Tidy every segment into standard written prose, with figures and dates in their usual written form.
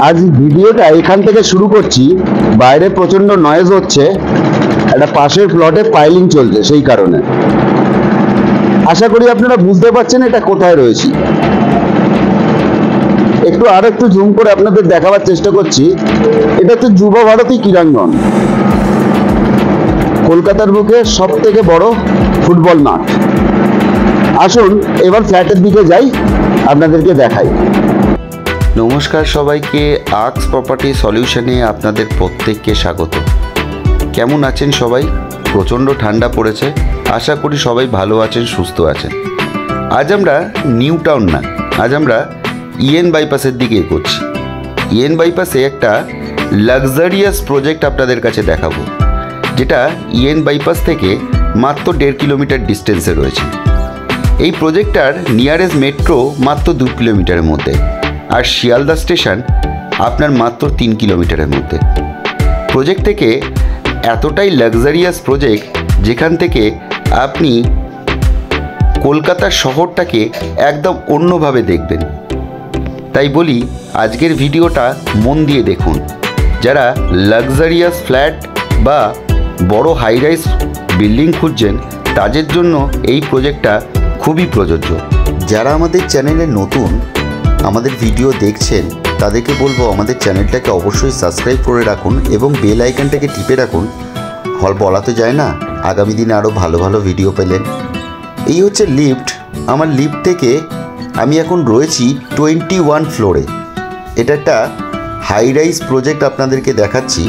আজ ভিডিওটা এখান থেকে শুরু করছি। বাইরে প্রচন্ড নয়েজ হচ্ছে, একটা পাশের প্লটে পাইলিং চলছে, সেই কারণে। আশা করি আপনারা বুঝতে পারছেন এটা কোথায় রয়েছি। একটু জুম করে আপনাদের দেখাবার চেষ্টা করছি। এটা হচ্ছে যুব ভারতী ক্রীড়াঙ্গন, কলকাতার বুকে সব থেকে বড় ফুটবল মাঠ। আসুন এবার ফ্ল্যাটের দিকে যাই, আপনাদেরকে দেখাই। নমস্কার সবাইকে, আর্কস প্রপার্টি সলিউশনে আপনাদের প্রত্যেককে স্বাগত। কেমন আছেন সবাই? প্রচণ্ড ঠান্ডা পড়েছে, আশা করি সবাই ভালো আছেন, সুস্থ আছেন। আজ আমরা নিউ টাউন না, আজ আমরা ইএন বাইপাসের দিকে এগোচ্ছি। ইএন বাইপাসে একটা লাক্সারিয়াস প্রজেক্ট আপনাদের কাছে দেখাবো, যেটা ইএন বাইপাস থেকে মাত্র 1.5 কিলোমিটার ডিস্টেন্সে রয়েছে। এই প্রজেক্টটার নিয়ারেস্ট মেট্রো মাত্র 2 কিলোমিটারের মধ্যে, আর শিয়ালদা স্টেশন আপনার মাত্র 3 কিলোমিটারের মধ্যে। প্রজেক্ট থেকে এতটাই লাক্সারিয়াস প্রজেক্ট, যেখান থেকে আপনি কলকাতার শহরটাকে একদম অন্যভাবে দেখবেন। তাই বলি, আজকের ভিডিওটা মন দিয়ে দেখুন। যারা লাক্সারিয়াস ফ্ল্যাট বা বড় হাইরাইজ বিল্ডিং খুঁজছেন, তাদের জন্য এই প্রজেক্টটা খুবই প্রযোজ্য। যারা আমাদের চ্যানেলে নতুন, আমাদের ভিডিও দেখছেন, তাদেরকে বলবো আমাদের চ্যানেলটাকে অবশ্যই সাবস্ক্রাইব করে রাখুন এবং বেল আইকনটাকে টিপে রাখুন। বলা তো যায় না, আগামী দিনে আরও ভালো ভালো ভিডিও পেলেন। এই হচ্ছে লিফট। আমার লিফট থেকে আমি এখন রয়েছি 21 ফ্লোরে। এটা একটা হাই রাইজ প্রজেক্ট আপনাদেরকে দেখাচ্ছি।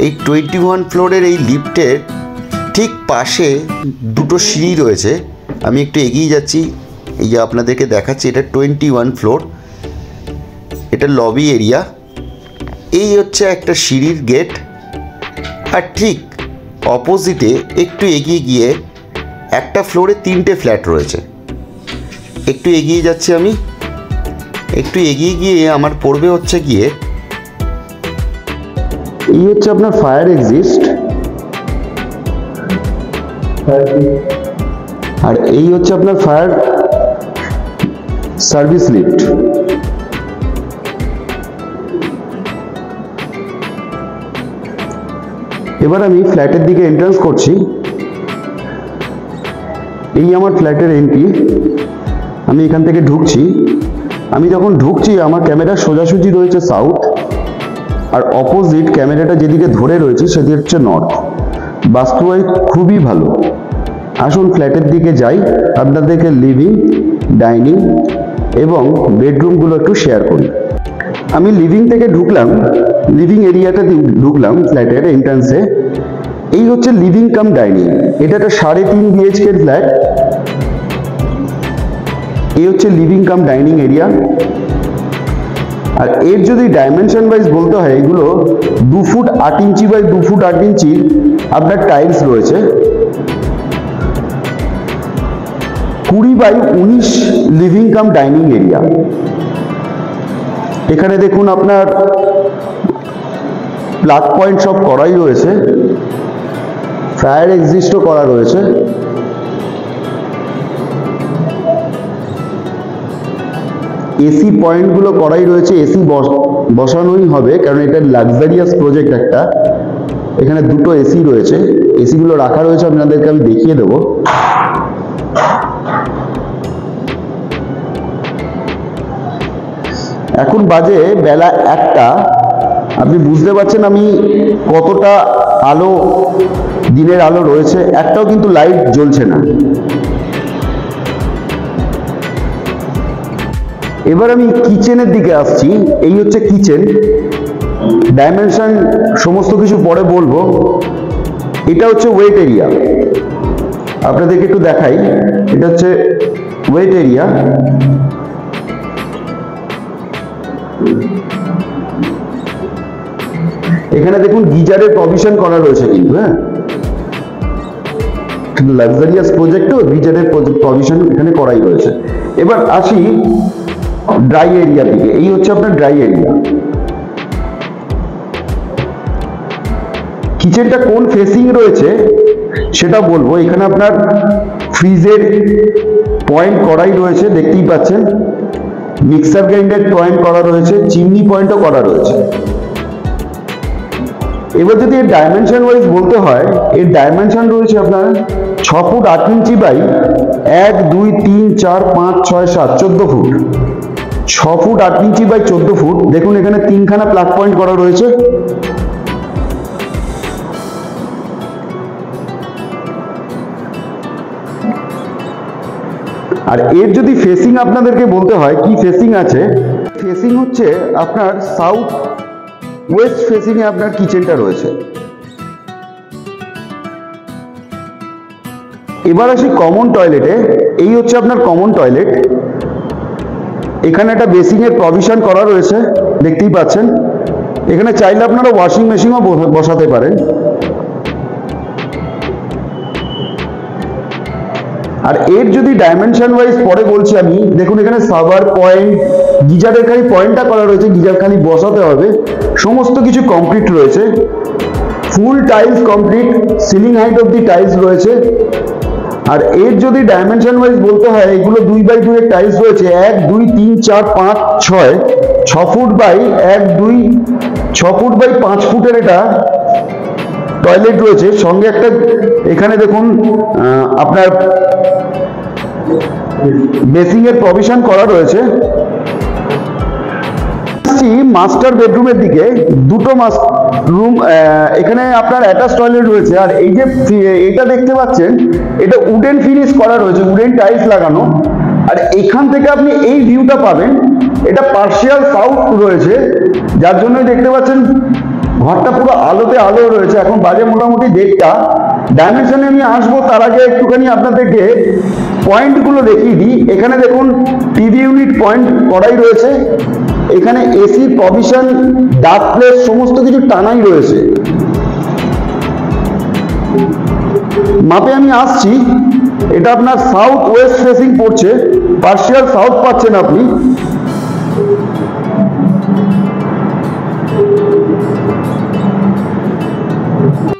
এই 21 ফ্লোরের এই লিফটের ঠিক পাশে দুটো সিঁড়ি রয়েছে। আমি একটু এগিয়ে যাচ্ছি, এই যে আপনাদেরকে দেখাচ্ছি, এটা 21 ফ্লোর, এটা লবি এরিয়া। এই হচ্ছে একটা সিঁড়ির গেট, আর ঠিক অপোজিটে একটু এগিয়ে গিয়ে একটা ফ্লোরে 3টে ফ্ল্যাট রয়েছে। একটু এগিয়ে যাচ্ছি আমি, একটু এগিয়ে গিয়ে আমার পড়বে হচ্ছে গিয়ে, এই হচ্ছে আপনার ফায়ার এক্সিস্ট, আর এই হচ্ছে আপনার ফায়ার সার্ভিস লিফট। এবার আমি ফ্ল্যাটের দিকে এন্ট্রান্স করছি। এই আমার ফ্ল্যাটের এন্ট্রি। আমি এখান থেকে ঢুকছি। আমি যখন ঢুকছি, আমার ক্যামেরা সোজাসুজি রয়েছে সাউথ, আর অপোজিট ক্যামেরাটা যেদিকে ধরে রয়েছে সেদিকে হচ্ছে নর্থ। বাস্তবায়ী খুবই ভালো। আসুন ফ্ল্যাটের দিকে যাই, আপনাদেরকে লিভিং, ডাইনিং এবং বেডরুমগুলো একটু শেয়ার করি। আমি লিভিং থেকে ঢুকলাম, লিভিং এরিয়াটা ঢুকলাম ফ্ল্যাটের এন্ট্রান্সে। এই হচ্ছে লিভিং কাম ডাইনিং। এটা একটা 3.5 BHK ফ্ল্যাট। এই হচ্ছে লিভিং কাম ডাইনিং এরিয়া। আর এর যদি ডাইমেনশন ওয়াইজ বলতে হয়, এগুলো 2 foot 8 inch by 2 foot 8 inch আপনার টাইলস রয়েছে। 20 by 19 living cum dining area. এখানে দেখুন আপনার প্লাগ পয়েন্ট সব করাই রয়েছে, ফায়ার এক্সিস্টও করা রয়েছে। এসি পয়েন্টগুলো করাই রয়েছে, এসি বসানোই হবে, কারণ এটা লাক্সারিয়াস প্রজেক্ট একটা। এখানে দুটো এসি রয়েছে, এসিগুলো রাখা রয়েছে, আপনাদেরকে আমি দেখিয়ে দেবো। এখন বাজে বেলা 1টা। আপনি বুঝতে পারছেন আমি কতটা আলো, দিনের আলো রয়েছে, একটাও কিন্তু লাইট জ্বলছে না। এবার আমি কিচেনের দিকে আসছি। এই হচ্ছে কিচেন। ডাইমেনশন সমস্ত কিছু পরে বলবো। এটা হচ্ছে ওয়েট এরিয়া, আপনাদেরকে একটু দেখাই। এটা হচ্ছে ওয়েট এরিয়া। এখানে দেখুন গিজারের প্রভিশন করা রয়েছে কিন্তু, হ্যাঁ, লাক্সারিয়াস প্রজেক্ট তো, গিজারের প্রভিশন এখানে করাই রয়েছে। এবার আসি ড্রাই এরিয়ার দিকে। এই হচ্ছে আপনার ড্রাই এরিয়া। কিচেনটা কোন ফেসিং রয়েছে সেটা বলবো। এখানে আপনার ফ্রিজের পয়েন্ট করাই রয়েছে, দেখতেই পাচ্ছেন। মিক্সার গ্রাইন্ডার পয়েন্ট করা রয়েছে, চিমনি পয়েন্টও করা রয়েছে। এবার যদি এর ডাইমেনশন ওয়াইজ বলতে হয়, এর ডাইমেনশন রয়েছে আপনার 6 foot 8 inch by 1 2 3 4 5 6 7 14 foot. 6 foot 8 inch by 14 foot. দেখুন এখানে 3খানা প্লাগ পয়েন্ট করা রয়েছে। আর এর যদি ফেসিং আপনাদেরকে বলতে হয়, কি ফেসিং আছে, ফেসিং হচ্ছে আপনার সাউথ ওয়েস্ট ফেসিং এ আপনার কিচেনটা রয়েছে। এবার আসি কমন টয়লেটে। এই হচ্ছে আপনার কমন টয়লেট। এখানে একটা বেসিং এর প্রভিশন করা রয়েছে, দেখতেই পাচ্ছেন। এখানে চাইলে আপনারা ওয়াশিং মেশিনও বসাতে পারেন। আর এর যদি ডাইমেনশন ওয়াইজ পরে বলছি আমি, দেখুন এখানে সার্ভার পয়েন্ট, গিজারের খালি পয়েন্টটা করা রয়েছে, গিজার খালি বসাতে হবে। সমস্ত কিছু কমপ্লিট রয়েছে, full tiles complete, ceiling height of the tiles রয়েছে। আর এর যদি ডাইমেনশন ওয়াইজ বলতে হয়, এগুলো 2 বাই 2 এর টাইলস রয়েছে। 1 2 3 4 5 6 6 ফুট বাই 1 2 6 ফুট বাই 5 ফুটের এটা টয়লেট রয়েছে। সঙ্গে একটা এখানে দেখুন আপনার বেসিং এর প্রভিশন করা রয়েছে। মাস্টার বেডরুমের দিকে, দুটো রুম, এখানে আপনার অ্যাটাচ টয়লেট রয়েছে। আর এই যে এটা দেখতে পাচ্ছেন, এটা উডেন ফিনিশ করা রয়েছে, উডেন টাইলস লাগানো। আর এখান থেকে আপনি এই ভিউটা পাবেন। এটা পার্শিয়াল সাউথ রয়েছে, যার জন্য দেখতে পাচ্ছেন ঘরটা পুরো আলোতে আলো রয়েছে। এখন বাজে মোটামুটি 1:30। ডাইমেনশনে আমি আসবো, তার আগে একটুখানি আপনাদেরকে পয়েন্টগুলো দেখিয়ে দিই। এখানে দেখুন টিভি ইউনিট পয়েন্ট করাই রয়েছে। এখানে এসি প্রভিশন, ডার্ক প্লেস সমস্ত কিছু টানাই রয়েছে। মাপে আমি আসছি, এটা আপনার সাউথ ওয়েস্ট ফেসিং পড়ছে, পার্শিয়াল সাউথ পাচ্ছেন আপনি।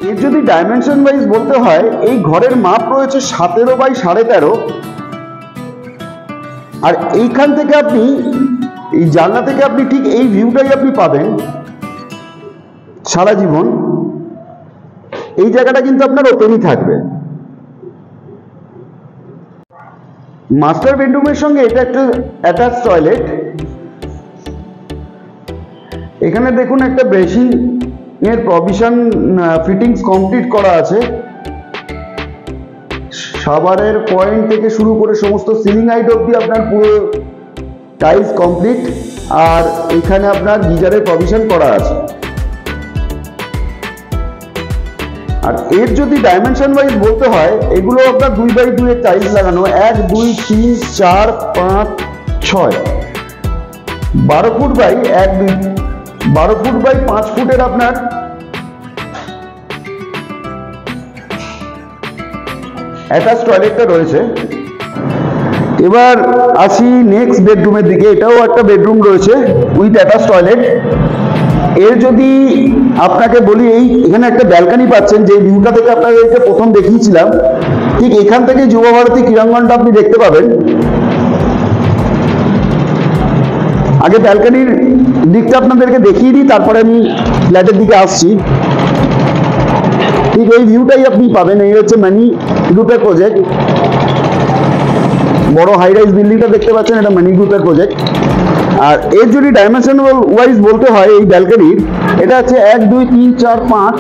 এর যদি ডাইমেনশন ওয়াইজ বলতে হয়, এই ঘরের মাপ রয়েছে 17 বাই 13.5। আর এইখান থেকে আপনি, এই জানলা থেকে আপনি ঠিক এই ভিউটাই আপনি পাবেন সারা জীবন। এই জায়গাটা কিন্তু আপনার ওপেনই থাকবে। মাস্টার বেডরুমের সঙ্গে এটা একটা অ্যাটাচ টয়লেট। এখানে দেখুন একটা বেসিন এর প্রভিশন ফিটিংস কমপ্লিট করা আছে। শাওয়ারের পয়েন্ট থেকে শুরু করে সমস্ত সিলিং হাইট অবধি আপনার পুরো টাইলস কমপ্লিট। আর এখানে আপনার গিজারের প্রভিশন করা আছে। আর এর যদি ডাইমেনশন ওয়াইজ বলতে হয়, এগুলো আপনার 2 বাই 2 এর টাইলস লাগানো। 1 2 3 4 5 6 12 ফুট বাই 1 2 12 ফুট বাই 5 ফুটের আপনার অ্যাটাচ টয়লেটটা রয়েছে। এবার আসি নেক্সট বেডরুমের দিকে। এটাও একটা বেডরুম রয়েছে উইথ অ্যাটাচ টয়লেট। এর যদি আপনাকে বলি, এখানে একটা ব্যালকনি পাচ্ছেন, যে ভিউটা থেকে আপনাদেরকে প্রথম দেখিয়েছিলাম, ঠিক এখান থেকে যুব ভারতী ক্রীড়াঙ্গনটা আপনি দেখতে পাবেন। আগে ব্যালকনির দিকটা আপনাদেরকে দেখিয়ে দিই, তারপরে আমি ফ্ল্যাটের দিকে আসছি। ঠিক এই ভিউটাই আপনি পাবেন। এই হচ্ছে মানি গ্রুপের প্রজেক্ট। বড় হাই রাইজ বিল্ডিংটা দেখতে পাচ্ছেন, এটা মানি গ্রুপের প্রজেক্ট। আর এর যদি ডাইমেনশন ওয়াইজ বলতে হয়, এই ব্যালকনির এটা হচ্ছে 1 2 3 4 5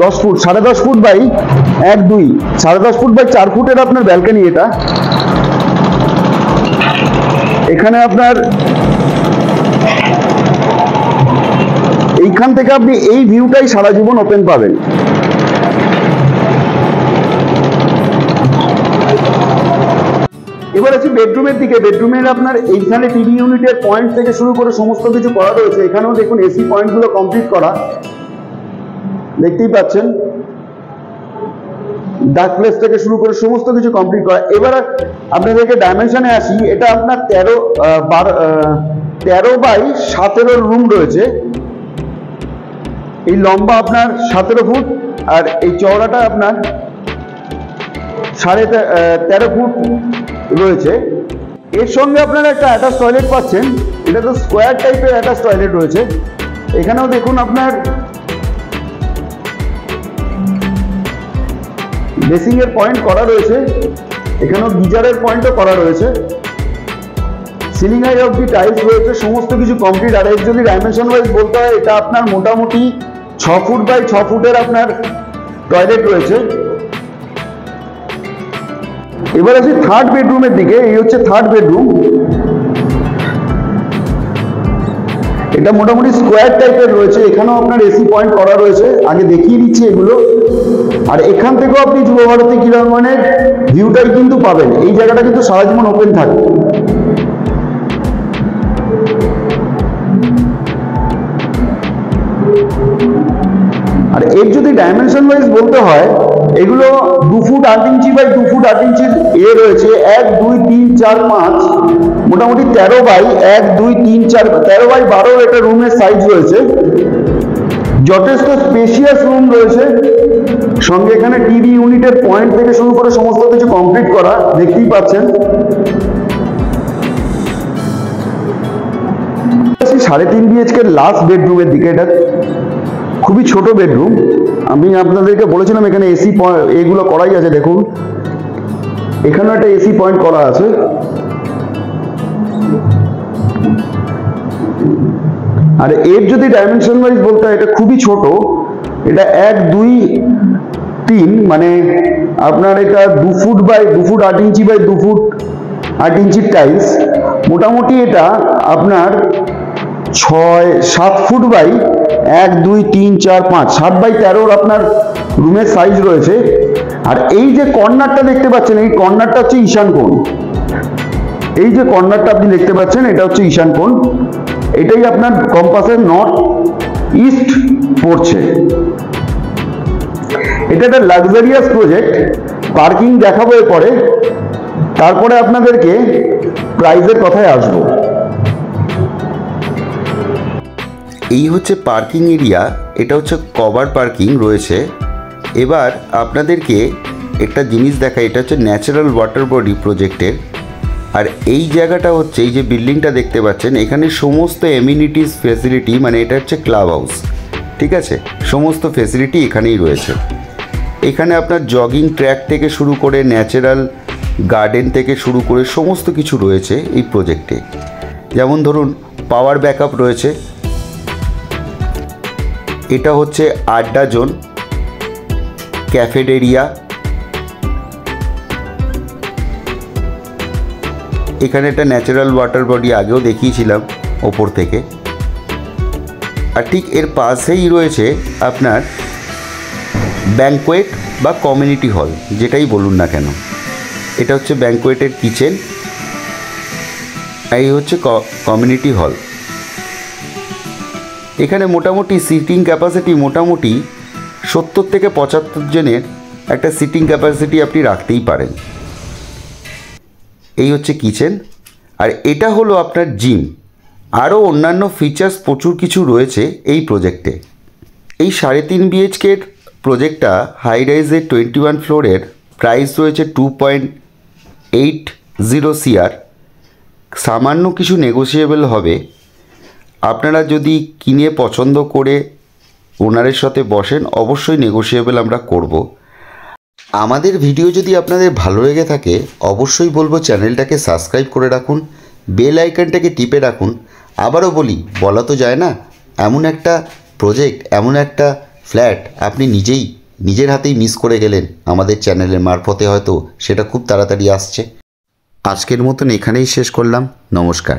10 foot, 10.5 foot by 1 2 10.5 foot by 4 ফুটের আপনার ব্যালকনি এটা। এখানে আপনার এইখান থেকে আপনি এই ভিউটাই সারা জীবন ওপেন পাবেন। এবার আছি বেডরুমের দিকে। বেডরুমের আপনার এইখানে টিভি ইউনিটের পয়েন্ট থেকে শুরু করে সমস্ত কিছু করা রয়েছে। এখানেও দেখুন এসি পয়েন্টগুলো কমপ্লিট করা, দেখতেই পাচ্ছেন। ডার্ক প্লেস থেকে শুরু করে সমস্ত কিছু কমপ্লিট করা। এবার আপনাদেরকে ডাইমেনশনে আসি। এটা আপনার 13 বাই 17 রুম রয়েছে। এই লম্বা আপনার 17 ফুট, আর এই চওড়াটা আপনার 13.5 ফুট রয়েছে। এর সঙ্গে আপনারা একটা অ্যাটাচ টয়লেট পাচ্ছেন। এটা তো স্কোয়ার টাইপের অ্যাটাচ টয়লেট রয়েছে। এখানেও দেখুন আপনার বেসিং এর পয়েন্ট করা রয়েছে, এখানেও গিজারের পয়েন্টও করা রয়েছে, সিলিং হাইট অব্দি টাইলস রয়েছে, সমস্ত কিছু কমপ্লিট। আর এর যদি ডাইমেনশন ওয়াইজ বলতে হয়, এটা আপনার মোটামুটি 6 ফুট বাই 6 ফুটের আপনার টয়লেট রয়েছে। এবার আসি থার্ড বেডরুমের দিকে। এই হচ্ছে থার্ড বেডরুম। এটা মোটামুটি স্কোয়ার টাইপের রয়েছে, এখানেও আপনার এসি পয়েন্ট করা রয়েছে, আগে দেখিয়ে দিচ্ছি এগুলো। আর এখান থেকেও আপনি যুবভারতী ক্রীড়াঙ্গনের ভিউটাই কিন্তু পাবেন। এই জায়গাটা কিন্তু সারা জীবন ওপেন থাকে। আর এর যদি ডাইমেনশন ওয়াইজ বলতে হয়, এগুলো 2 ফুট 8 ইঞ্চি বাই 2 ফুট 8 ইঞ্চির রয়েছে। 1 2 3 4 5 মোটামুটি 13 বাই 1 2 3 4 13 বাই 12 এটা রুমের সাইজ রয়েছে। যথেষ্ট স্পেশিয়াস রুম রয়েছে, সঙ্গে এখানে টিভি ইউনিটের পয়েন্ট থেকে শুরু করে সমস্ত কিছু কমপ্লিট করা, দেখতেই পাচ্ছেন। 3.5 বিএইচকে লাস্ট বেডরুমের দিকে। এটা খুবই ছোট বেডরুম। আমি আপনাদেরকে বলেছিলাম এখানে এসি এগুলো করাই আছে। দেখুন এখানেও একটা এসি পয়েন্ট করা আছে। আর এর যদি ডাইমেনশন ওয়াইজ বলতে হয়, এটা খুবই ছোট। এটা 1 2 3 মানে আপনার এটা 2 foot by 2 foot 8 inch by 2 foot 8 ইঞ্চির টাইলস। মোটামুটি এটা আপনার 7 ফুট বাই 1 2 3 4 5 7 বাই 13 আপনার রুমের সাইজ রয়েছে। আর এই যে কর্নারটা দেখতে পাচ্ছেন, এই কর্নারটা হচ্ছে ঈশান কোণ। এই যে কর্নারটা আপনি দেখতে পাচ্ছেন, এটা হচ্ছে ঈশান কোণ। এটাই আপনার কম্পাসের নর্থ ইস্ট পড়ছে। এটা একটা লাক্সারিয়াস প্রজেক্ট। পার্কিং দেখাবো এরপরে, তারপরে আপনাদেরকে প্রাইসের কথায় আসবো। এই হচ্ছে পার্কিং এরিয়া, এটা হচ্ছে কভার পার্কিং রয়েছে। এবার আপনাদেরকে একটা জিনিস দেখাই, এটা হচ্ছে ন্যাচারাল ওয়াটার বডি প্রজেক্টের। আর এই জায়গাটা হচ্ছে, এই যে বিল্ডিংটা দেখতে পাচ্ছেন, এখানে সমস্ত এমিনিটিস ফেসিলিটি, মানে এটা হচ্ছে ক্লাব হাউস, ঠিক আছে, সমস্ত ফেসিলিটি এখানেই রয়েছে। এখানে আপনার জগিং ট্র্যাক থেকে শুরু করে ন্যাচারাল গার্ডেন থেকে শুরু করে সমস্ত কিছু রয়েছে এই প্রজেক্টে। যেমন ধরুন পাওয়ার ব্যাকআপ রয়েছে। এটা হচ্ছে আড্ডা জোন, ক্যাফেটেরিয়া, এখানে একটা ন্যাচারাল ওয়াটার বডি আগেও দেখিয়েছিলাম ওপর থেকে। আর ঠিক এর পাশেই রয়েছে আপনার ব্যাঙ্কোয়েট বা কমিউনিটি হল, যেটাই বলুন না কেন। এটা হচ্ছে ব্যাঙ্কোয়েটের কিচেন, এই হচ্ছে কমিউনিটি হল। এখানে মোটামুটি সিটিং ক্যাপাসিটি মোটামুটি 70 থেকে 75 জনের একটা সিটিং ক্যাপাসিটি আপনি রাখতেই পারেন। এই হচ্ছে কিচেন। আর এটা হলো আপনার জিম। আরও অন্যান্য ফিচার্স প্রচুর কিছু রয়েছে এই প্রজেক্টে। এই 3.5 বিএইচকের প্রজেক্টটা হাই রাইজের 21 ফ্লোরের, প্রাইস রয়েছে 2.80 CR। সামান্য কিছু নেগোশিয়েবল হবে। আপনারা যদি কিনে পছন্দ করে ওনারের সাথে বসেন, অবশ্যই নেগোশিয়েবল আমরা করব। আমাদের ভিডিও যদি আপনাদের ভালো লেগে থাকে, অবশ্যই বলবো চ্যানেলটাকে সাবস্ক্রাইব করে রাখুন, বেল আইকনটাকে টিপে রাখুন। আবারও বলি, বলা তো যায় না, এমন একটা প্রজেক্ট, এমন একটা ফ্ল্যাট আপনি নিজের হাতেই মিস করে গেলেন। আমাদের চ্যানেলের মারফতে হয়তো সেটা খুব তাড়াতাড়ি আসছে। আজকের মতন এখানেই শেষ করলাম। নমস্কার।